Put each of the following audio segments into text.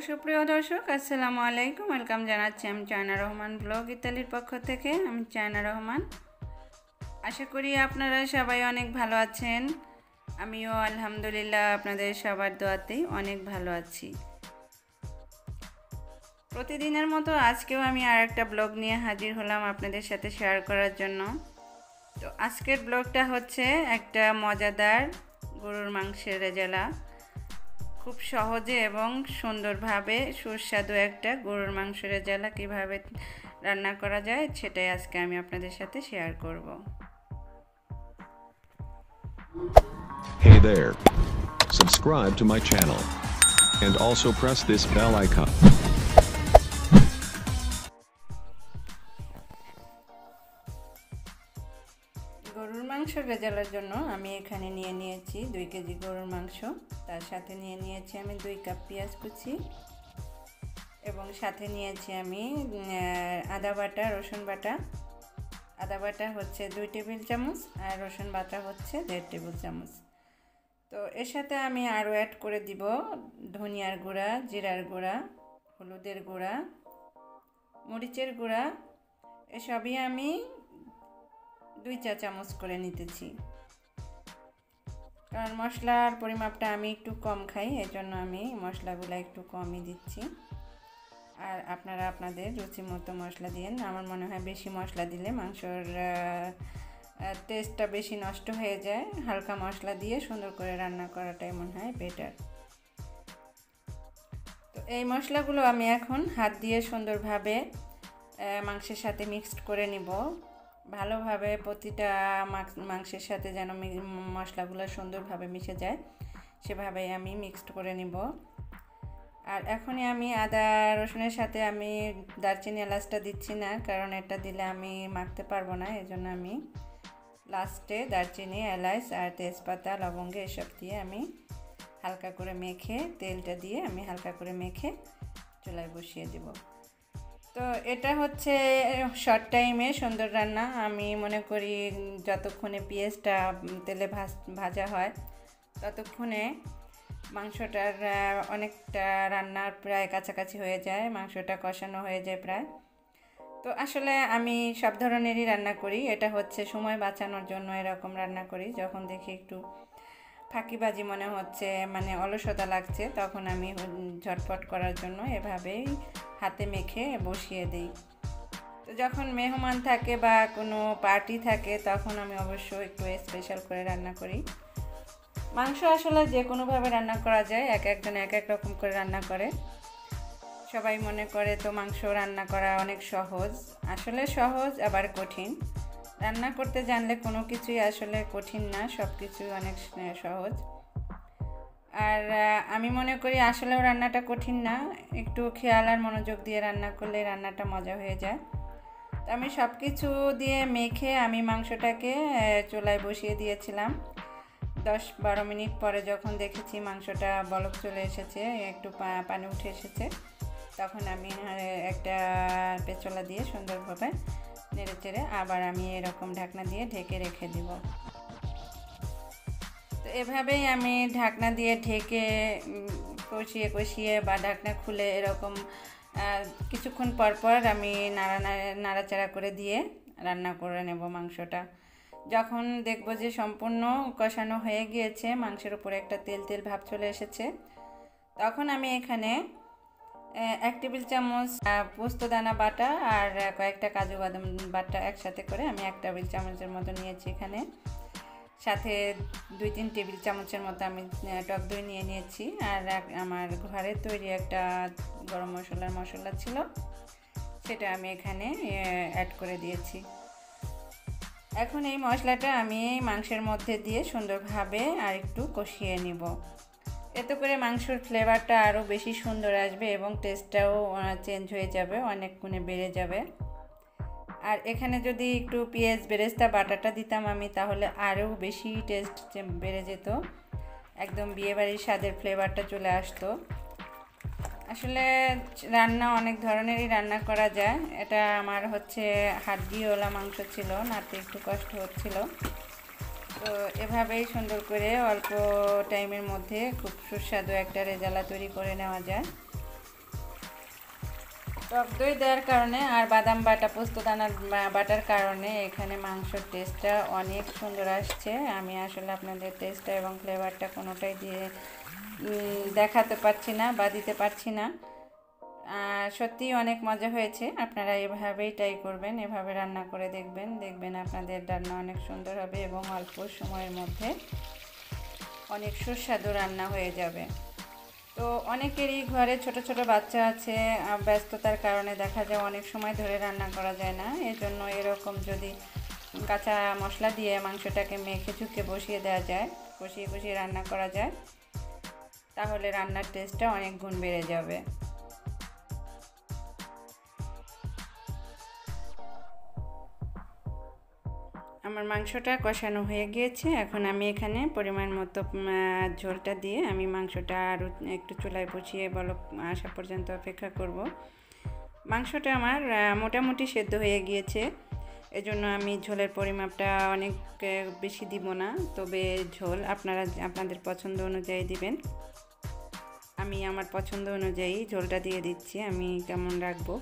সুপ্রিয় দর্শক, আসসালামু আলাইকুম। ওয়েলকাম জানাচ্ছি আমি চায়না রহমান ব্লগ ইতালির পক্ষ থেকে। আমি চায়না রহমান। আশা করি আপনারা সবাই অনেক ভালো আছেন। আমিও আলহামদুলিল্লাহ আপনাদের সবার দোয়াতেই অনেক ভালো আছি। প্রতিদিনের মতো আজকেও আমি আর একটা ব্লগ নিয়ে হাজির হলাম আপনাদের সাথে শেয়ার করার জন্য। তো আজকের ব্লগটা হচ্ছে একটা মজাদার গরুর মাংসের রেজালা। খুব সহজে এবং সুন্দরভাবে সুস্বাদু একটা গরুর মাংসের রেজালা কিভাবে রান্না করা যায় সেটাই আজকে আমি আপনাদের সাথে শেয়ার করব। Hey there. Subscribe to my channel. And also press this bell icon. গরুর মাংস রেজালার জন্য আমি এখানে নিয়েছি 2 কেজি গরুর মাংস। তার সাথে নিয়েছি আমি 2 কাপ পেঁয়াজ কুচি এবং সাথে নিয়েছি আমি আদা বাটা, রসুন বাটা। আদা বাটা হচ্ছে 2 টেবিল চামচ আর রসুন বাটা হচ্ছে 1.5 টেবিল চামচ। তো এর সাথে আমি আরও অ্যাড করে দিব ধনিয়ার গুঁড়া, জিরার গুঁড়া, হলুদের গুঁড়া, মরিচের গুঁড়া। এসবই আমি 2 চা চামচ করে নিতেছি, কারণ মশলার পরিমাপটা আমি একটু কম খাই, এজন্য আমি মশলাগুলো একটু কমই দিচ্ছি। আর আপনারা আপনাদের রুচি মতো মশলা দিন। আমার মনে হয় বেশি মশলা দিলে মাংসর টেস্টটা বেশি নষ্ট হয়ে যায়। হালকা মশলা দিয়ে সুন্দর করে রান্না করাটাই মনে হয় বেটার। তো এই মশলাগুলো আমি এখন হাত দিয়ে সুন্দরভাবে মাংসের সাথে মিক্সড করে নিব। ভালোভাবে প্রতিটা মাংসের সাথে যেন মশলাগুলো সুন্দরভাবে মিশে যায় সেভাবেই আমি মিক্সড করে নিব। আর এখনই আমি আদা রসুনের সাথে আমি দারচিনি এলাচটা দিচ্ছি না, কারণ এটা দিলে আমি মাখতে পারবো না। এজন্য আমি লাস্টে দারচিনি, এলাচ আর তেজপাতা, লবঙ্গ এসব দিয়ে আমি হালকা করে মেখে, তেলটা দিয়ে আমি হালকা করে মেখে চুলায় বসিয়ে দেব। তো এটা হচ্ছে শর্ট টাইমে সুন্দর রান্না। আমি মনে করি যতক্ষণে পেঁয়াজটা তেলে ভাজা হয় ততক্ষণে মাংসটার অনেকটা রান্নার প্রায় কাছাকাছি হয়ে যায়, মাংসটা কষানো হয়ে যায় প্রায়। তো আসলে আমি সব ধরনেরই রান্না করি, এটা হচ্ছে সময় বাঁচানোর জন্য এরকম রান্না করি। যখন দেখি একটু ফাঁকিবাজি মনে হচ্ছে, মানে অলসতা লাগছে, তখন আমি ঝটপট করার জন্য এভাবেই হাতে মেখে বসিয়ে দিই। তো যখন মেহমান থাকে বা কোনো পার্টি থাকে তখন আমি অবশ্যই একটু স্পেশাল করে রান্না করি। মাংস আসলে যে কোনোভাবে রান্না করা যায়, এক একজন এক এক রকম করে রান্না করে। সবাই মনে করে তো মাংস রান্না করা অনেক সহজ। আসলে সহজ আবার কঠিন। রান্না করতে জানলে কোনো কিছুই আসলে কঠিন না, সব কিছুই অনেক সহজ। আর আমি মনে করি আসলেও রান্নাটা কঠিন না, একটু খেয়াল আর মনোযোগ দিয়ে রান্না করলে রান্নাটা মজা হয়ে যায়। তো আমি সব কিছু দিয়ে মেখে আমি মাংসটাকে চুলায় বসিয়ে দিয়েছিলাম। 10-12 মিনিট পরে যখন দেখেছি মাংসটা বলক চলে এসেছে, একটু পানি উঠে এসেছে, তখন আমি একটা পেঁচলা দিয়ে সুন্দরভাবে নেড়ে চেড়ে আবার আমি এরকম ঢাকনা দিয়ে ঢেকে রেখে দিব। তো এভাবেই আমি ঢাকনা দিয়ে ঢেকে কষিয়ে বা ঢাকনা খুলে এরকম কিছুক্ষণ পর আমি নাড়াচাড়া করে দিয়ে রান্না করে নেব মাংসটা। যখন দেখব যে সম্পূর্ণ কষানো হয়ে গিয়েছে, মাংসের উপরে একটা তেল ভাব চলে এসেছে, তখন আমি এখানে 1 টেবিল চামচ পোস্তদানা বাটা আর কয়েকটা কাজু বাদাম বাটা একসাথে করে আমি 1 টেবিল চামচের মতো নিয়েছি এখানে। সাথে 2-3 টেবিল চামচের মতো আমি টক দই নিয়েছি। আর আমার ঘরে তৈরি একটা গরম মশলা ছিল, সেটা আমি এখানে অ্যাড করে দিয়েছি। এখন এই মশলাটা আমি মাংসের মধ্যে দিয়ে সুন্দরভাবে আর একটু কষিয়ে নিব। এতে করে মাংসের ফ্লেভারটা আরও বেশি সুন্দর আসবে এবং টেস্টটাও চেঞ্জ হয়ে যাবে, অনেক গুণে বেড়ে যাবে। আর এখানে যদি একটু পেঁয়াজ বেরেস্তা বাটাটা দিতাম আমি, তাহলে আরও বেশি টেস্ট বেড়ে যেত, একদম বিয়েবাড়ির স্বাদের ফ্লেভারটা চলে আসতো। আসলে রান্না অনেক ধরনেরই রান্না করা যায়। এটা আমার হচ্ছে হাড্ডিওয়ালা মাংস ছিল, নাড়তে একটু কষ্ট হচ্ছিল। তো এভাবেই সুন্দর করে অল্প টাইমের মধ্যে খুব সুস্বাদু একটা রেজালা তৈরি করে নেওয়া যায়। টক দই দেওয়ার কারণে আর বাদাম বাটা পোস্তদানার বাটার কারণে এখানে মাংসের টেস্টটা অনেক সুন্দর আসছে। আমি আসলে আপনাদের টেস্টটা এবং ফ্লেভারটা কোনোটাই দিয়ে দেখাতে পারছি না বা দিতে পারছি না। সত্যিই অনেক মজা হয়েছে। আপনারা এভাবেই ট্রাই করবেন, এভাবে রান্না করে দেখবেন আপনাদের রান্না অনেক সুন্দর হবে এবং অল্প সময়ের মধ্যে অনেক সুস্বাদু রান্না হয়ে যাবে। তো অনেকেরই ঘরে ছোট ছোট বাচ্চা আছে, ব্যস্ততার কারণে দেখা যায় অনেক সময় ধরে রান্না করা যায় না। এর জন্য এরকম যদি কাঁচা মশলা দিয়ে মাংসটাকে মেখে ঝুঁকে বসিয়ে দেওয়া যায়, কষিয়ে রান্না করা যায়, তাহলে রান্নার টেস্টটা অনেক গুণ বেড়ে যাবে। আমার মাংসটা কষানো হয়ে গিয়েছে। এখন আমি এখানে পরিমাণ মতো ঝোলটা দিয়ে আমি মাংসটা আরও একটু চুলায় বসিয়ে বলক আসা পর্যন্ত অপেক্ষা করব। মাংসটা আমার মোটামুটি সেদ্ধ হয়ে গিয়েছে, এজন্য আমি ঝোলের পরিমাপটা অনেক বেশি দিব না, তবে ঝোল আপনাদের পছন্দ অনুযায়ী দিবেন। আমি আমার পছন্দ অনুযায়ী ঝোলটা দিয়ে দিচ্ছি। আমি কেমন রাখবো,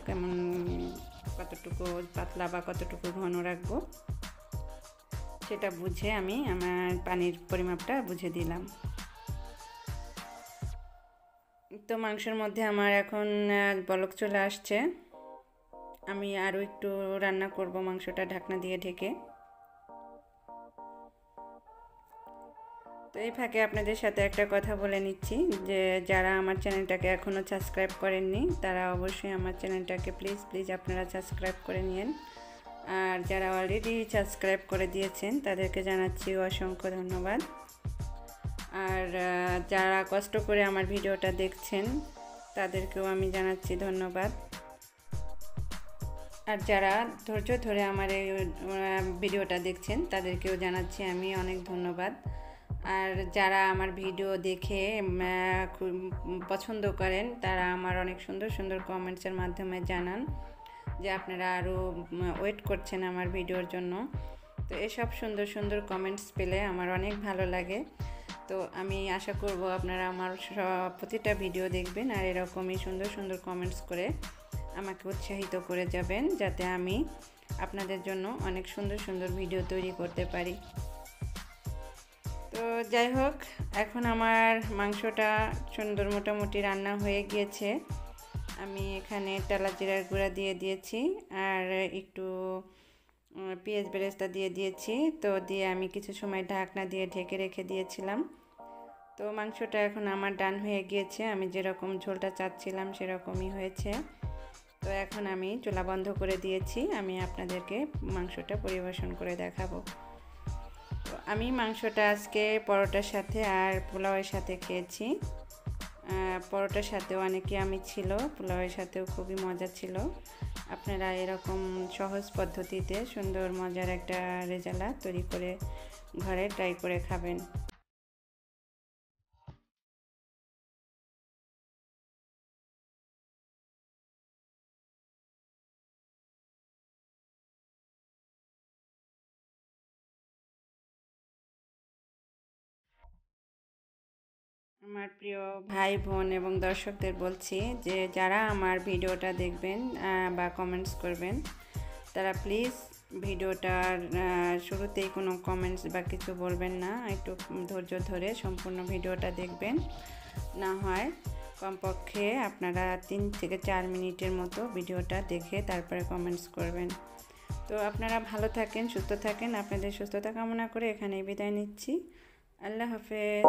কতটুকু পাতলা বা কতটুকু ঘন রাখবো সেটা বুঝে আমি আমার পানির পরিমাপটা বুঝে দিলাম। তো মাংসের মধ্যে আমার এখন বলক চলে আসছে। আমি আরও একটু রান্না করব মাংসটা ঢাকনা দিয়ে ঢেকে। তো এই ফাঁকে আপনাদের সাথে একটা কথা বলে নিচ্ছি যে যারা আমার চ্যানেলটাকে এখনও সাবস্ক্রাইব করেননি তারা অবশ্যই আমার চ্যানেলটাকে প্লিজ আপনারা সাবস্ক্রাইব করে নিন। আর যারা অলরেডি সাবস্ক্রাইব করে দিয়েছেন তাদেরকে জানাচ্ছি অসংখ্য ধন্যবাদ। আর যারা কষ্ট করে আমার ভিডিওটা দেখছেন তাদেরকেও আমি জানাচ্ছি ধন্যবাদ। আর যারা ধৈর্য ধরে আমার এই ভিডিওটা দেখছেন তাদেরকেও জানাচ্ছি আমি অনেক ধন্যবাদ। আর যারা আমার ভিডিও দেখে পছন্দ করেন তারা আমার অনেক সুন্দর কমেন্টসের মাধ্যমে জানান যে আপনারা আরও ওয়েট করছেন আমার ভিডিওর জন্য। তো এসব সুন্দর কমেন্টস পেলে আমার অনেক ভালো লাগে। তো আমি আশা করব আপনারা আমার প্রতিটা ভিডিও দেখবেন আর এরকমই সুন্দর কমেন্টস করে আমাকে উৎসাহিত করে যাবেন, যাতে আমি আপনাদের জন্য অনেক সুন্দর ভিডিও তৈরি করতে পারি। তো যাই হোক, এখন আমার মাংসটা সুন্দর মোটামুটি রান্না হয়ে গিয়েছে। আমি এখানে টালা জিরার গুঁড়া দিয়ে দিয়েছি আর একটু পেঁয়াজ বেরেস্তা দিয়ে দিয়েছি। তো দিয়ে আমি কিছু সময় ঢাকনা দিয়ে ঢেকে রেখে দিয়েছিলাম। তো মাংসটা এখন আমার ডান হয়ে গিয়েছে, আমি যেরকম ঝোলটা চাচ্ছিলাম সেরকমই হয়েছে। তো এখন আমি চুলা বন্ধ করে দিয়েছি, আমি আপনাদেরকে মাংসটা পরিবেশন করে দেখাবো। তো আমি মাংসটা আজকে পরোটার সাথে আর পোলাওয়ের সাথে খেয়েছি। পরোটার সাথেও অনেকে আমি ছিল, পোলাওয়ের সাথেও খুবই মজা ছিল। আপনারা এরকম সহজ পদ্ধতিতে সুন্দর মজার একটা রেজালা তৈরি করে ঘরে ট্রাই করে খাবেন। আমার প্রিয় ভাই বোন এবং দর্শকদের বলছি যে যারা আমার ভিডিওটা দেখবেন বা কমেন্টস করবেন তারা প্লিজ ভিডিওটার শুরুতেই কোনো কমেন্টস বা কিছু বলবেন না, একটু ধৈর্য ধরে সম্পূর্ণ ভিডিওটা দেখবেন। না হয় কমপক্ষে আপনারা 3 থেকে 4 মিনিটের মতো ভিডিওটা দেখে তারপরে কমেন্টস করবেন। তো আপনারা ভালো থাকেন, সুস্থ থাকেন। আপনাদের সুস্থতা কামনা করে এখানেই বিদায় নিচ্ছি। আল্লাহ হাফেজ।